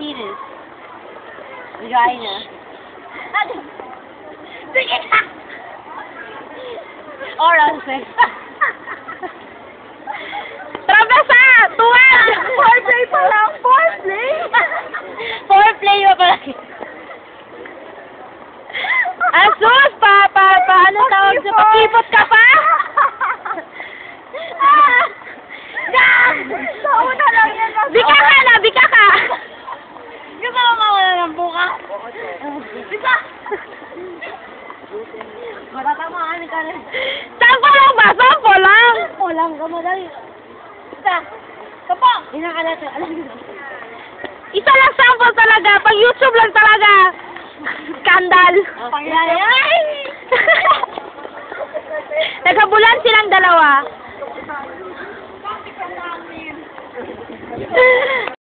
penis. Vagina. Sige na! Oral sex. Trabasa! Tuwan! Foreplay pa lang! Foreplay! Foreplay mo pala. Asus! Ano tawag sa pakipot ka pa? Sauna lang yan! Bika ka na! Bika ka! Gusto mo mawala ng buka? Bika! Matatamaan ka rin. Sampo lang ba? Sampo lang! Walang ka madali. Isa! Sampo! Inakalat. Alam mo. Isa lang sample talaga! Pag YouTube lang talaga! Skandal! Pangyayay! Naghabulan silang dalawa.